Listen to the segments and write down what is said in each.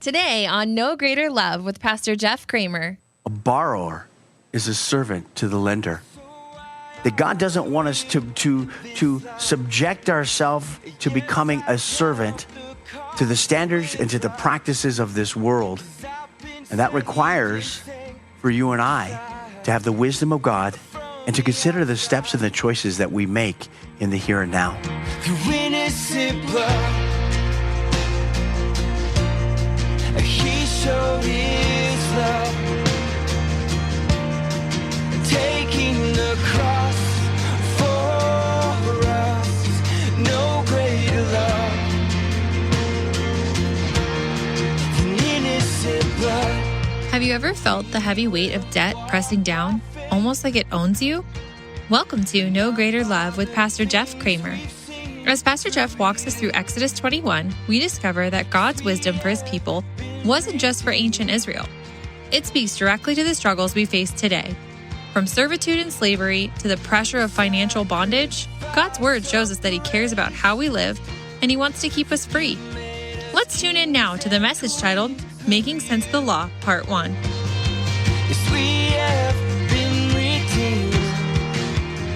Today on No Greater Love with Pastor Jeff Cramer. A borrower is a servant to the lender. That God doesn't want us to subject ourselves to becoming a servant to the standards and to the practices of this world. And that requires for you and I to have the wisdom of God and to consider the steps and the choices that we make in the here and now. He showed his love, taking the cross for us. No greater love than innocent blood. Have you ever felt the heavy weight of debt pressing down, almost like it owns you? Welcome to No Greater Love with Pastor Jeff Cramer. As Pastor Jeff walks us through Exodus 21, we discover that God's wisdom for his people wasn't just for ancient Israel. It speaks directly to the struggles we face today. From servitude and slavery to the pressure of financial bondage, God's word shows us that he cares about how we live and he wants to keep us free. Let's tune in now to the message titled, Making Sense of the Law, Part 1. Yes, we have been redeemed.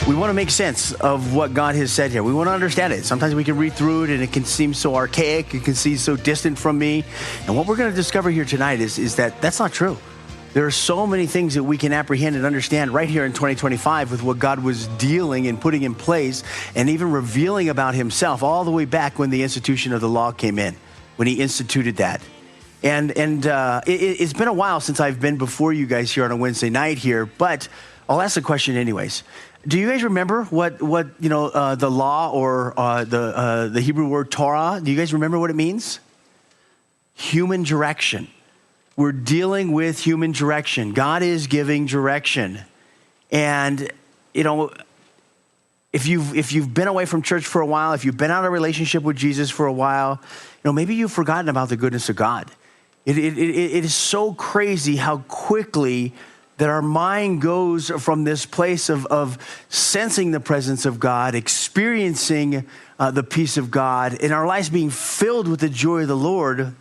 We want to make sense of what God has said here. We want to understand it. Sometimes we can read through it and it can seem so archaic. It can seem so distant from me. And what we're going to discover here tonight is that that's not true. There are so many things that we can apprehend and understand right here in 2025 with what God was dealing and putting in place and even revealing about himself all the way back when the institution of the law came in, when he instituted that. And it's been a while since I've been before you guys here on a Wednesday night here, but I'll ask the question anyways. Do you guys remember what the law or the Hebrew word Torah? Do you guys remember what it means? Human direction. We're dealing with human direction. God is giving direction, and if you've been away from church for a while, if you've been out of relationship with Jesus for a while, maybe you've forgotten about the goodness of God. It is so crazy how quickly that our mind goes from this place of sensing the presence of God, experiencing the peace of God, and our lives being filled with the joy of the Lord.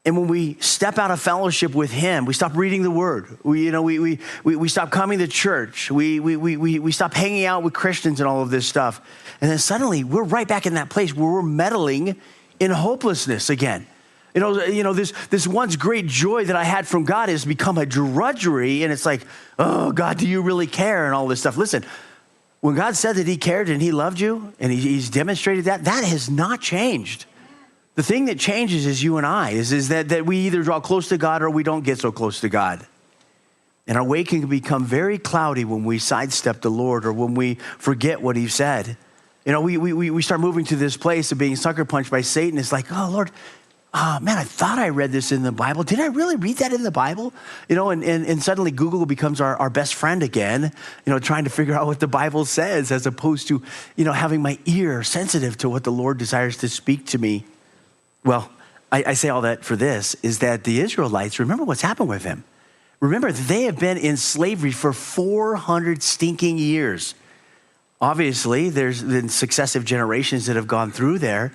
And when we step out of fellowship with him, we stop reading the word. We stop coming to church. We stop hanging out with Christians and all of this stuff. And then suddenly we're right back in that place where we're meddling in hopelessness again. This once great joy that I had from God has become a drudgery, and it's like, oh, God, do you really care, and all this stuff. Listen, when God said that he cared and he loved you, and he's demonstrated that has not changed. The thing that changes is you and I, is that we either draw close to God or we don't get so close to God. And our way can become very cloudy when we sidestep the Lord or when we forget what he said. We start moving to this place of being sucker punched by Satan. It's like, oh, Lord, man, I thought I read this in the Bible. Did I really read that in the Bible? And suddenly Google becomes our best friend again, trying to figure out what the Bible says as opposed to, having my ear sensitive to what the Lord desires to speak to me. Well, I say all that for this, is that the Israelites, remember what's happened with them. Remember, they have been in slavery for 400 stinking years. Obviously, there's been successive generations that have gone through there.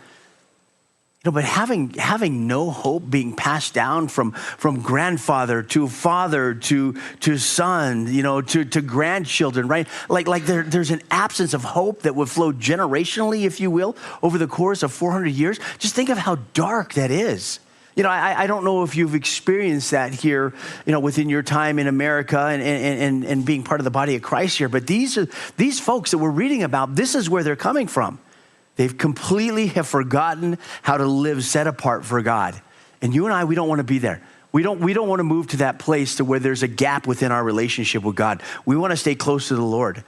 But having no hope being passed down from grandfather to father to son, to grandchildren, right? Like there's an absence of hope that would flow generationally, if you will, over the course of 400 years. Just think of how dark that is. I don't know if you've experienced that here, within your time in America and being part of the body of Christ here. But these folks that we're reading about, this is where they're coming from. They've completely have forgotten how to live set apart for God. And you and I, we don't want to be there. We don't want to move to that place to where there's a gap within our relationship with God. We want to stay close to the Lord.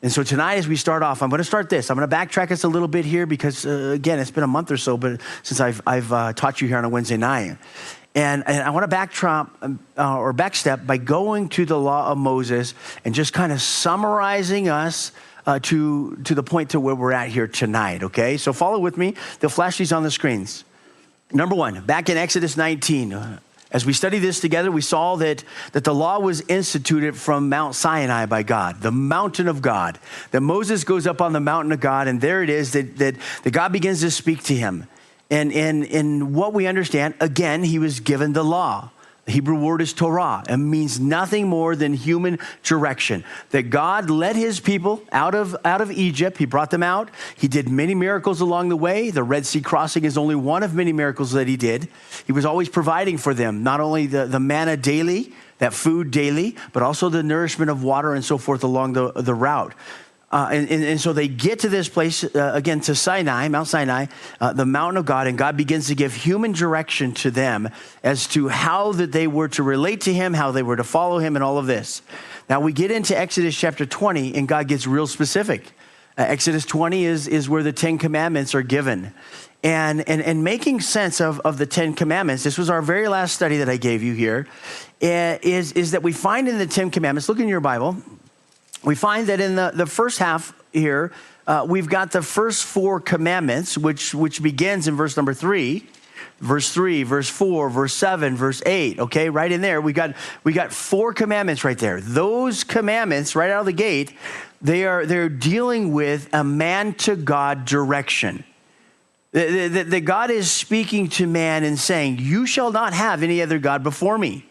And so tonight, as we start off, I'm going to start this. I'm going to backtrack us a little bit here because, again, it's been a month or so since I've taught you here on a Wednesday night. And I want to backstep by going to the law of Moses and just kind of summarizing us to the point to where we're at here tonight, okay? So follow with me. They'll flash these on the screens. Number one, back in Exodus 19, as we studied this together, we saw that the law was instituted from Mount Sinai by God, the mountain of God. That Moses goes up on the mountain of God, and there it is that God begins to speak to him. And what we understand, again, he was given the law. The Hebrew word is Torah. It means nothing more than human direction. That God led his people out of Egypt. He brought them out. He did many miracles along the way. The Red Sea crossing is only one of many miracles that he did. He was always providing for them, not only the manna daily, that food daily, but also the nourishment of water and so forth along the route. And so they get to this place, again, to Sinai, Mount Sinai, the mountain of God, and God begins to give human direction to them as to how that they were to relate to him, how they were to follow him, and all of this. Now, we get into Exodus chapter 20, and God gets real specific. Exodus 20 is where the 10 Commandments are given. And making sense of the 10 Commandments, this was our very last study that I gave you here, is that we find in the 10 Commandments, look in your Bible, we find that in the first half here, we've got the first 4 commandments, which begins in verse number 3, verse 4, verse 7, verse 8. Okay, right in there, we got 4 commandments right there. Those commandments, right out of the gate, they're dealing with a man to God direction. That God is speaking to man and saying, "You shall not have any other God before me."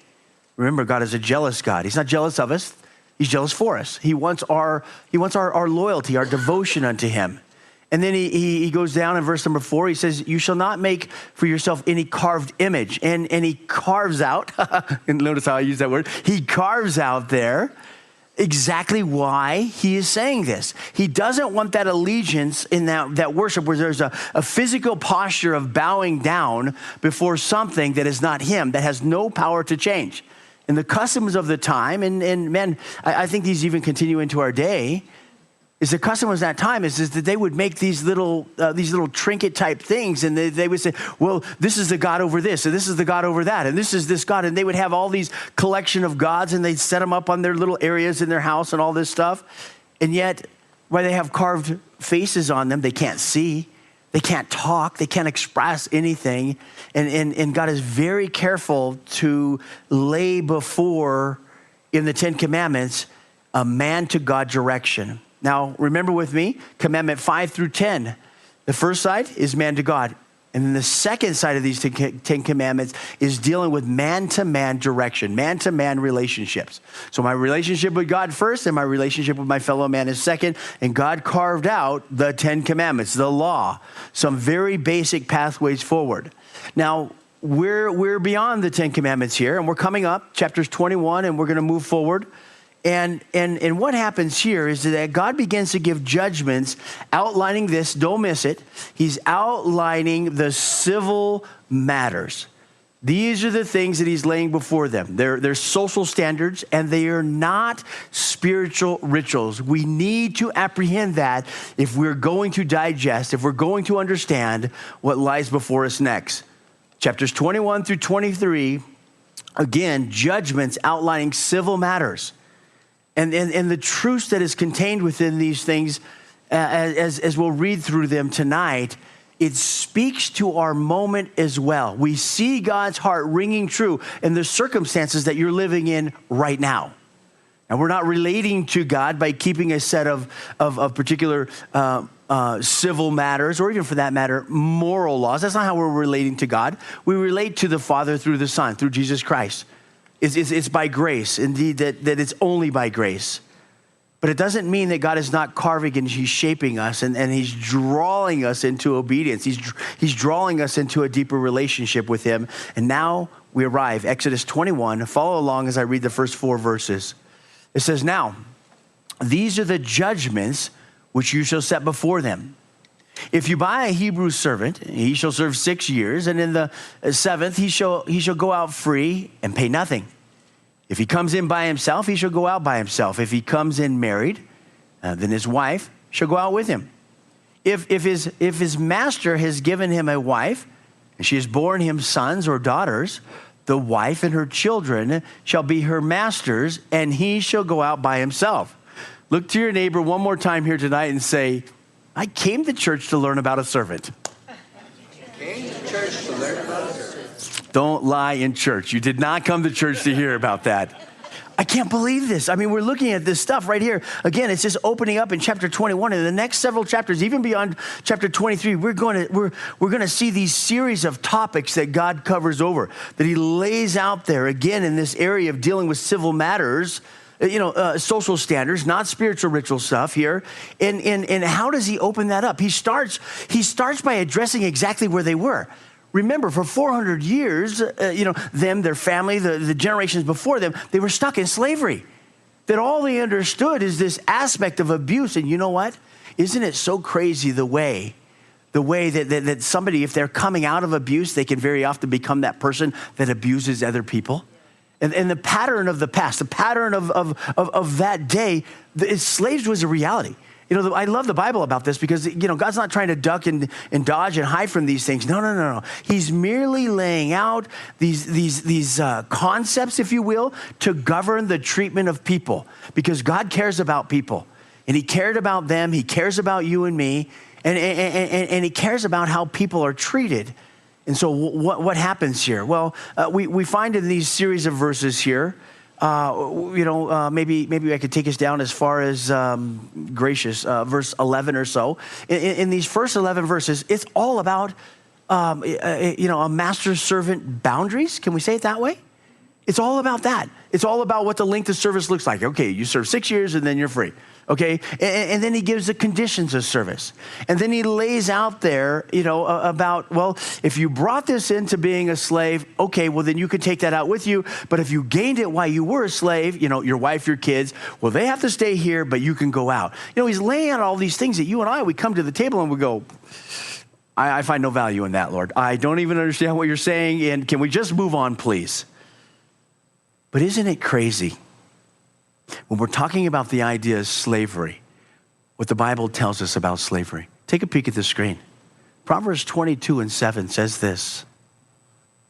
Remember, God is a jealous God. He's not jealous of us. He's jealous for us. He wants our loyalty, our devotion unto him. And then he goes down in verse number 4. He says, "You shall not make for yourself any carved image." And he carves out, and notice how I use that word. He carves out there exactly why he is saying this. He doesn't want that allegiance in that worship where there's a physical posture of bowing down before something that is not him, that has no power to change. And the customs of the time, and man, I think these even continue into our day, is the custom of that time is that they would make these little trinket type things, and they would say, well, this is the God over this, and this is the God over that, and this is this God, and they would have all these collection of gods, and they'd set them up on their little areas in their house and all this stuff, and yet, while they have carved faces on them, they can't see, they can't talk, they can't express anything, and God is very careful to lay before, in the 10 Commandments, a man to God direction. Now, remember with me, commandment 5 through 10. The first side is man to God. And then the second side of these 10 commandments is dealing with man-to-man direction, man-to-man relationships. So my relationship with God first and my relationship with my fellow man is second. And God carved out the 10 commandments, the law, some very basic pathways forward. Now, we're beyond the 10 commandments here, and we're coming up, chapters 21, and we're going to move forward. And what happens here is that God begins to give judgments outlining this. Don't miss it. He's outlining the civil matters. These are the things that he's laying before them. They're social standards, and they are not spiritual rituals. We need to apprehend that if we're going to digest, if we're going to understand what lies before us next. Chapters 21 through 23, again, judgments outlining civil matters. And the truth that is contained within these things, as we'll read through them tonight, it speaks to our moment as well. We see God's heart ringing true in the circumstances that you're living in right now. And we're not relating to God by keeping a set of particular civil matters, or even for that matter, moral laws. That's not how we're relating to God. We relate to the Father through the Son, through Jesus Christ. It's by grace, indeed, that it's only by grace. But it doesn't mean that God is not carving and he's shaping us and he's drawing us into obedience. He's drawing us into a deeper relationship with him. And now we arrive, Exodus 21. Follow along as I read the first 4 verses. It says, "Now, these are the judgments which you shall set before them. If you buy a Hebrew servant, he shall serve 6 years, and in the 7th he shall go out free and pay nothing. If he comes in by himself, he shall go out by himself. If he comes in married, then his wife shall go out with him. If his master has given him a wife, and she has borne him sons or daughters, the wife and her children shall be her master's, and he shall go out by himself." Look to your neighbor one more time here tonight and say, "I came to church to learn about a servant." Don't lie in church. You did not come to church to hear about that. I can't believe this. I mean, we're looking at this stuff right here. Again, it's just opening up in chapter 21. And the next several chapters, even beyond chapter 23, we're going to see these series of topics that God covers over, that he lays out there, again, in this area of dealing with civil matters, social standards, not spiritual ritual stuff here. And how does he open that up? He starts by addressing exactly where they were. Remember, for 400 years, them, their family, the generations before them, they were stuck in slavery. That all they understood is this aspect of abuse. And you know what? Isn't it so crazy the way that somebody, if they're coming out of abuse, they can very often become that person that abuses other people? And the pattern of the past, the pattern of that day, slaves was a reality. I love the Bible about this because, God's not trying to duck and dodge and hide from these things. No. He's merely laying out these concepts, if you will, to govern the treatment of people, because God cares about people, and he cared about them. He cares about you and me, and he cares about how people are treated. And so what happens here? Well, we find in these series of verses here, maybe I could take us down as far as verse 11 or so. In these first 11 verses, it's all about, a master-servant boundaries. Can we say it that way? It's all about that. It's all about what the length of service looks like. Okay, you serve 6 years and then you're free. Okay, and then he gives the conditions of service. And then he lays out there, about, well, if you brought this into being a slave, okay, well, then you could take that out with you. But if you gained it while you were a slave, your wife, your kids, well, they have to stay here, but you can go out. He's laying out all these things that you and I, we come to the table and we go, I find no value in that, Lord. I don't even understand what you're saying, and can we just move on, please? But isn't it crazy? When we're talking about the idea of slavery, what the Bible tells us about slavery. Take a peek at the screen. Proverbs 22:7 says this: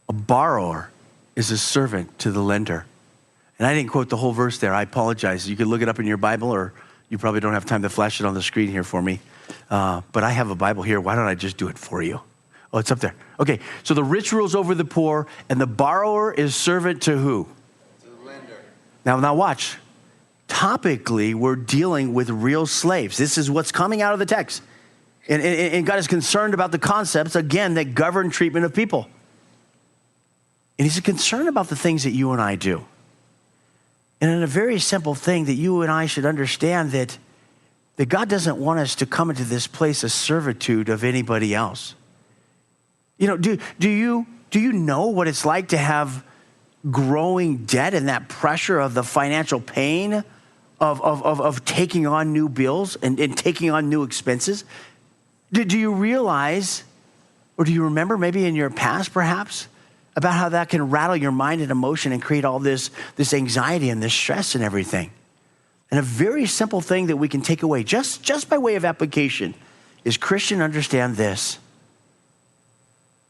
a borrower is a servant to the lender. And I didn't quote the whole verse there. I apologize. You can look it up in your Bible, or you probably don't have time to flash it on the screen here for me. But I have a Bible here. Why don't I just do it for you? Oh, it's up there. Okay, so the rich rules over the poor, and the borrower is servant to who? To the lender. Now watch. Topically, we're dealing with real slaves. This is what's coming out of the text. And God is concerned about the concepts, again, that govern treatment of people. And he's concerned about the things that you and I do. And in a very simple thing that you and I should understand, that God doesn't want us to come into this place of servitude of anybody else. Do you know what it's like to have growing debt and that pressure of the financial pain of taking on new bills and taking on new expenses? Do you realize, or do you remember maybe in your past perhaps, about how that can rattle your mind and emotion and create all this anxiety and this stress and everything? And a very simple thing that we can take away just by way of application is, Christian, understand this: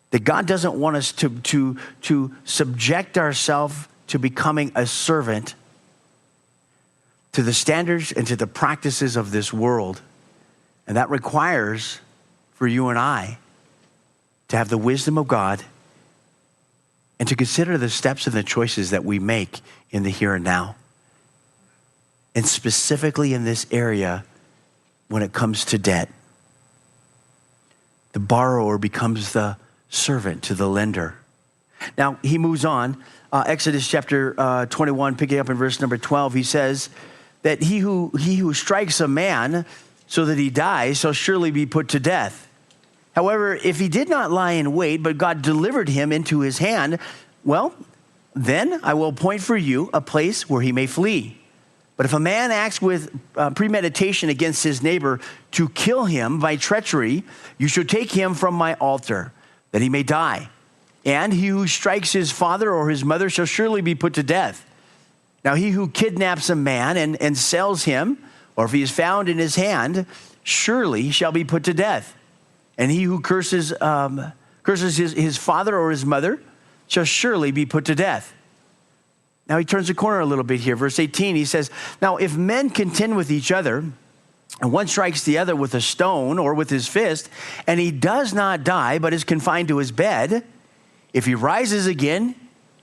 that God doesn't want us to subject ourselves to becoming a servant to the standards and to the practices of this world. And that requires for you and I to have the wisdom of God and to consider the steps and the choices that we make in the here and now. And specifically in this area, when it comes to debt, the borrower becomes the servant to the lender. Now, he moves on. Exodus chapter 21, picking up in verse number 12, he says that he who strikes a man so that he dies shall surely be put to death. However, if he did not lie in wait, but God delivered him into his hand, well, then I will appoint for you a place where he may flee. But if a man acts with premeditation against his neighbor to kill him by treachery, you shall take him from my altar, that he may die. And he who strikes his father or his mother shall surely be put to death. Now he who kidnaps a man and sells him, or if he is found in his hand, surely shall be put to death. And he who curses his father or his mother shall surely be put to death. Now he turns the corner a little bit here. Verse 18, he says, now if men contend with each other, and one strikes the other with a stone or with his fist, and he does not die, but is confined to his bed, if he rises again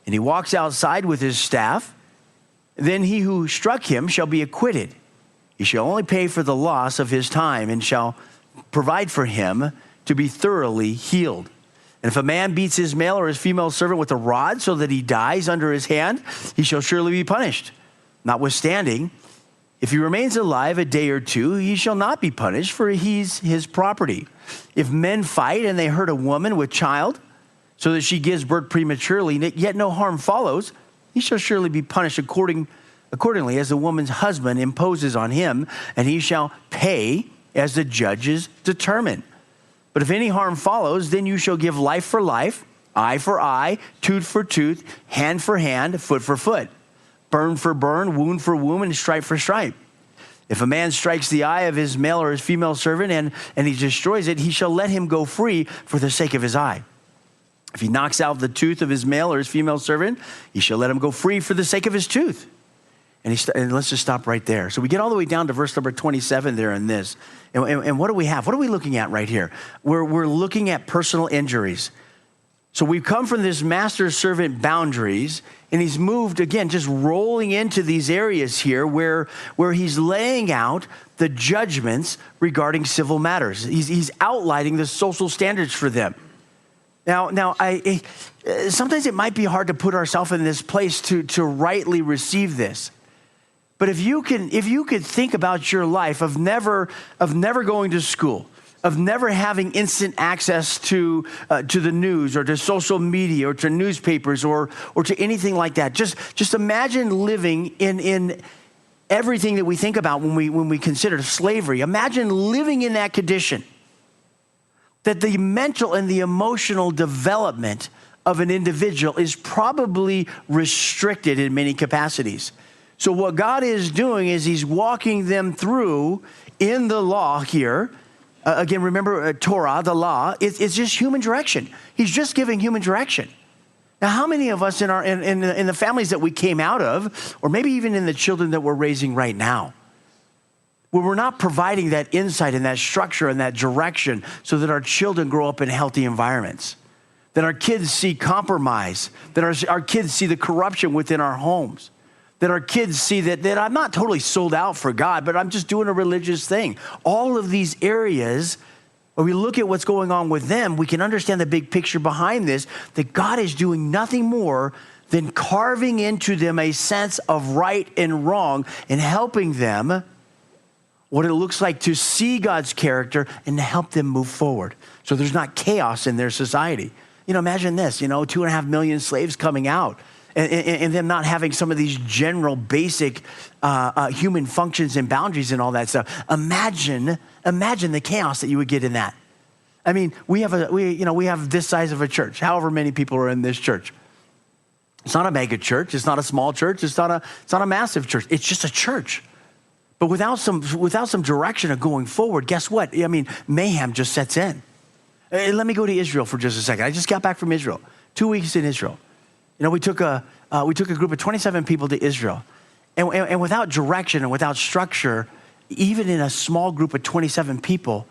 and he walks outside with his staff, then he who struck him shall be acquitted. He shall only pay for the loss of his time and shall provide for him to be thoroughly healed. And if a man beats his male or his female servant with a rod so that he dies under his hand, he shall surely be punished. Notwithstanding, if he remains alive a day or two, he shall not be punished, for he's his property. If men fight and they hurt a woman with child, so that she gives birth prematurely, yet no harm follows, he shall surely be punished accordingly as the woman's husband imposes on him, and he shall pay as the judges determine. But if any harm follows, then you shall give life for life, eye for eye, tooth for tooth, hand for hand, foot for foot, burn for burn, wound for wound, and stripe for stripe. If a man strikes the eye of his male or his female servant and he destroys it, he shall let him go free for the sake of his eye. If he knocks out the tooth of his male or his female servant, he shall let him go free for the sake of his tooth. And let's just stop right there. So we get all the way down to verse number 27 there in this. And what do we have? What are we looking at right here? We're looking at personal injuries. So we've come from this master-servant boundaries, and he's moved, again, just rolling into these areas here where he's laying out the judgments regarding civil matters. He's outlining the social standards for them. Now, sometimes it might be hard to put ourselves in this place to rightly receive this. But if you could think about your life of never going to school, of never having instant access to the news or to social media or to newspapers or to anything like that, just imagine living in everything that we think about when we consider slavery. Imagine living in that condition. That the mental and the emotional development of an individual is probably restricted in many capacities. So what God is doing is he's walking them through in the law here. Again, remember Torah, the law, it's just human direction. He's just giving human direction. Now, how many of us in the families that we came out of, or maybe even in the children that we're raising right now, where we're not providing that insight and that structure and that direction so that our children grow up in healthy environments, that our kids see compromise, that our kids see the corruption within our homes, that our kids see that I'm not totally sold out for God, but I'm just doing a religious thing. All of these areas, when we look at what's going on with them, we can understand the big picture behind this, that God is doing nothing more than carving into them a sense of right and wrong and helping them what it looks like to see God's character and to help them move forward. So there's not chaos in their society. Imagine this, 2.5 million slaves coming out and them not having some of these general basic human functions and boundaries and all that stuff. Imagine the chaos that you would get in that. I mean, we have this size of a church, however many people are in this church. It's not a mega church. It's not a small church. It's not a massive church. It's just a church. But without some direction of going forward, guess what? I mean, mayhem just sets in. Let me go to Israel for just a second. I just got back from Israel. 2 weeks in Israel. We took a group of 27 people to Israel, and without direction and without structure, even in a small group of 27 people,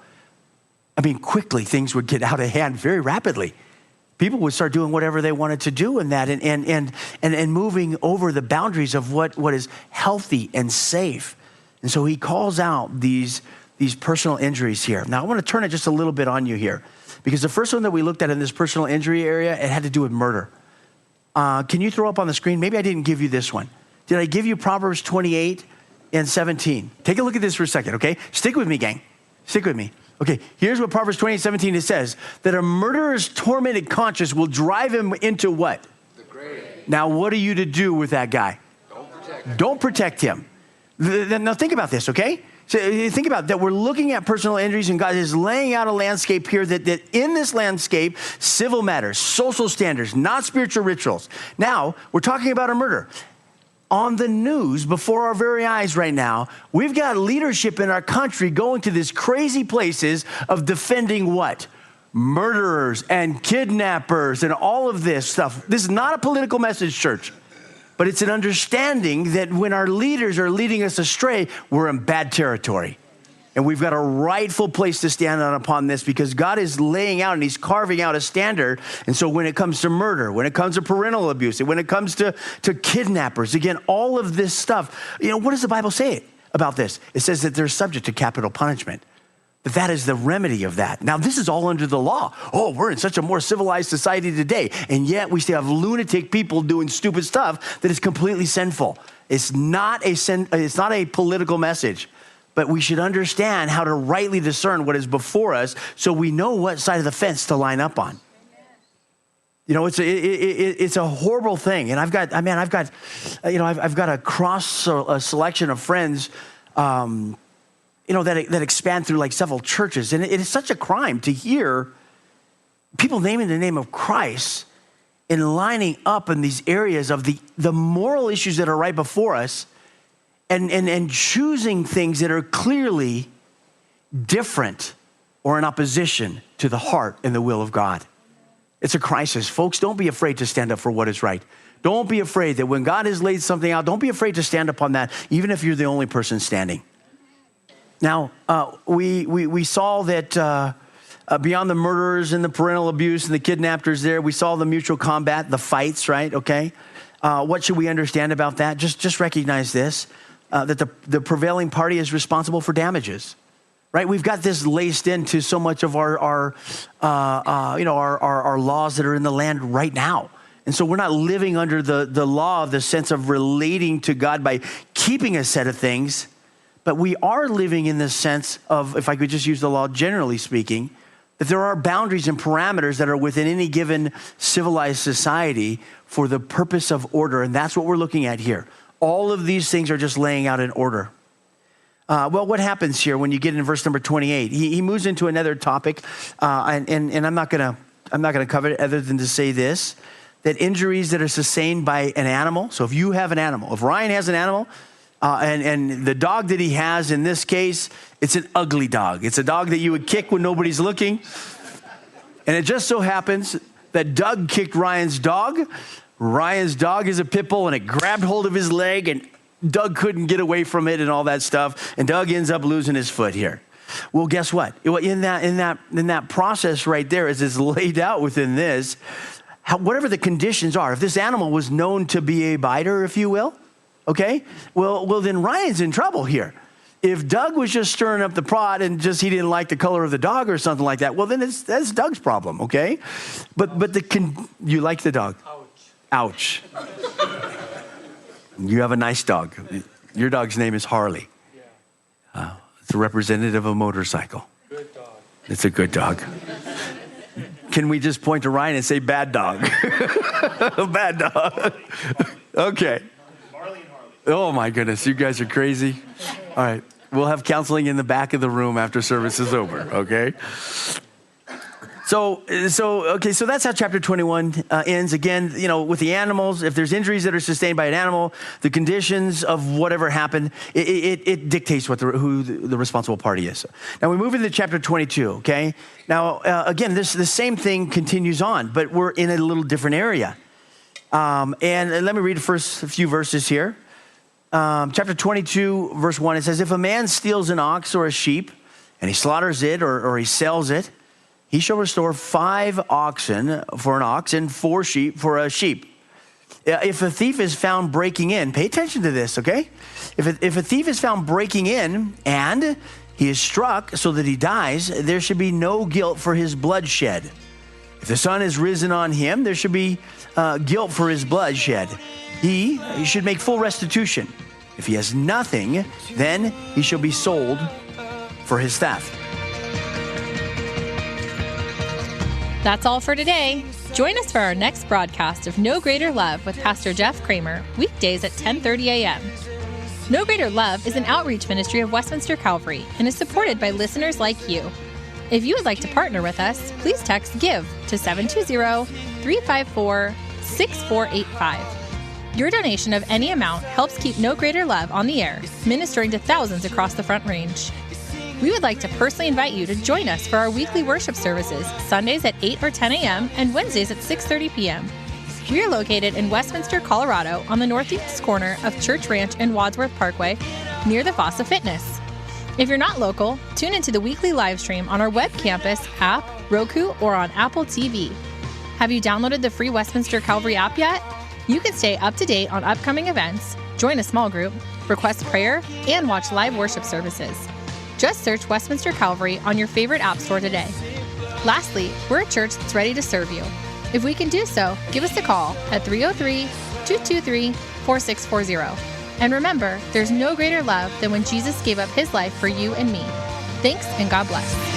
I mean, quickly things would get out of hand very rapidly. People would start doing whatever they wanted to do in that, and moving over the boundaries of what is healthy and safe. And so he calls out these personal injuries here. Now, I want to turn it just a little bit on you here, because the first one that we looked at in this personal injury area, it had to do with murder. Can you throw up on the screen? Maybe I didn't give you this one. Did I give you Proverbs 28 and 17? Take a look at this for a second, okay? Stick with me, gang. Stick with me. Okay, here's what Proverbs 28:17 it says, that a murderer's tormented conscience will drive him into what? The grave. Now, what are you to do with that guy? Don't protect him. Now, think about this, okay? So think about that. We're looking at personal injuries, and God is laying out a landscape here that in this landscape, civil matters, social standards, not spiritual rituals. Now, we're talking about a murder. On the news, before our very eyes right now, we've got leadership in our country going to these crazy places of defending what? Murderers and kidnappers and all of this stuff. This is not a political message, church. But it's an understanding that when our leaders are leading us astray, we're in bad territory. And we've got a rightful place to stand on upon this because God is laying out and he's carving out a standard. And so when it comes to murder, when it comes to parental abuse, when it comes to kidnappers, again, all of this stuff, what does the Bible say about this? It says that they're subject to capital punishment. But that is the remedy of that. Now, this is all under the law. Oh, we're in such a more civilized society today. And yet we still have lunatic people doing stupid stuff that is completely sinful. It's not a political message. But we should understand how to rightly discern what is before us so we know what side of the fence to line up on. It's a horrible thing. And I've got a cross selection of friends, that expand through like several churches. And it is such a crime to hear people naming the name of Christ and lining up in these areas of the moral issues that are right before us and choosing things that are clearly different or in opposition to the heart and the will of God. It's a crisis. Folks, don't be afraid to stand up for what is right. Don't be afraid that when God has laid something out, don't be afraid to stand up on that, even if you're the only person standing. Now, we saw that beyond the murderers and the parental abuse and the kidnappers there, we saw the mutual combat, the fights, right? Okay. What should we understand about that? Just recognize this. That the prevailing party is responsible for damages, right? We've got this laced into so much of our laws that are in the land right now. And so we're not living under the law of the sense of relating to God by keeping a set of things, but we are living in the sense of, if I could just use the law generally speaking, that there are boundaries and parameters that are within any given civilized society for the purpose of order. And that's what we're looking at here. All of these things are just laying out in order. Well, what happens here when you get in verse number 28? He moves into another topic, and I'm not gonna cover it other than to say this: that injuries that are sustained by an animal. So if you have an animal, if Ryan has an animal, and the dog that he has in this case, it's an ugly dog. It's a dog that you would kick when nobody's looking, and it just so happens that Doug kicked Ryan's dog. Ryan's dog is a pit bull, and it grabbed hold of his leg, and Doug couldn't get away from it and all that stuff. And Doug ends up losing his foot here. Well, guess what? In that process right there, as it's laid out within this, whatever the conditions are, if this animal was known to be a biter, if you will, okay, well, then Ryan's in trouble here. If Doug was just stirring up the pot and just he didn't like the color of the dog or something like that, well, then that's Doug's problem, okay? But you like the dog? Ouch. You have a nice dog. Your dog's name is Harley. It's a representative of a motorcycle. Good dog. It's a good dog. Can we just point to Ryan and say bad dog? Bad dog. Okay. Marley and Harley. Oh my goodness, you guys are crazy. All right. We'll have counseling in the back of the room after service is over, okay? So that's how chapter 21 ends. Again, with the animals, if there's injuries that are sustained by an animal, the conditions of whatever happened, it dictates who the responsible party is. Now we move into chapter 22, okay? Now, again, the same thing continues on, but we're in a little different area. And let me read the first few verses here. Chapter 22, verse 1, it says, if a man steals an ox or a sheep, and he slaughters it or he sells it, he shall restore 5 oxen for an ox and 4 sheep for a sheep. If a thief is found breaking in, pay attention to this, okay? If a thief is found breaking in and he is struck so that he dies, there should be no guilt for his bloodshed. If the sun is risen on him, there should be guilt for his bloodshed. He should make full restitution. If he has nothing, then he shall be sold for his theft. That's all for today. Join us for our next broadcast of No Greater Love with Pastor Jeff Cramer, weekdays at 10:30 a.m. No Greater Love is an outreach ministry of Westminster Calvary and is supported by listeners like you. If you would like to partner with us, please text GIVE to 720-354-6485. Your donation of any amount helps keep No Greater Love on the air, ministering to thousands across the Front Range. We would like to personally invite you to join us for our weekly worship services, Sundays at 8 or 10 a.m. and Wednesdays at 6:30 p.m. We are located in Westminster, Colorado, on the northeast corner of Church Ranch and Wadsworth Parkway, near the Fossa Fitness. If you're not local, tune into the weekly live stream on our web campus, app, Roku, or on Apple TV. Have you downloaded the free Westminster Calvary app yet? You can stay up to date on upcoming events, join a small group, request prayer, and watch live worship services. Just search Westminster Calvary on your favorite app store today. Lastly, we're a church that's ready to serve you. If we can do so, give us a call at 303-223-4640. And remember, there's no greater love than when Jesus gave up his life for you and me. Thanks, and God bless.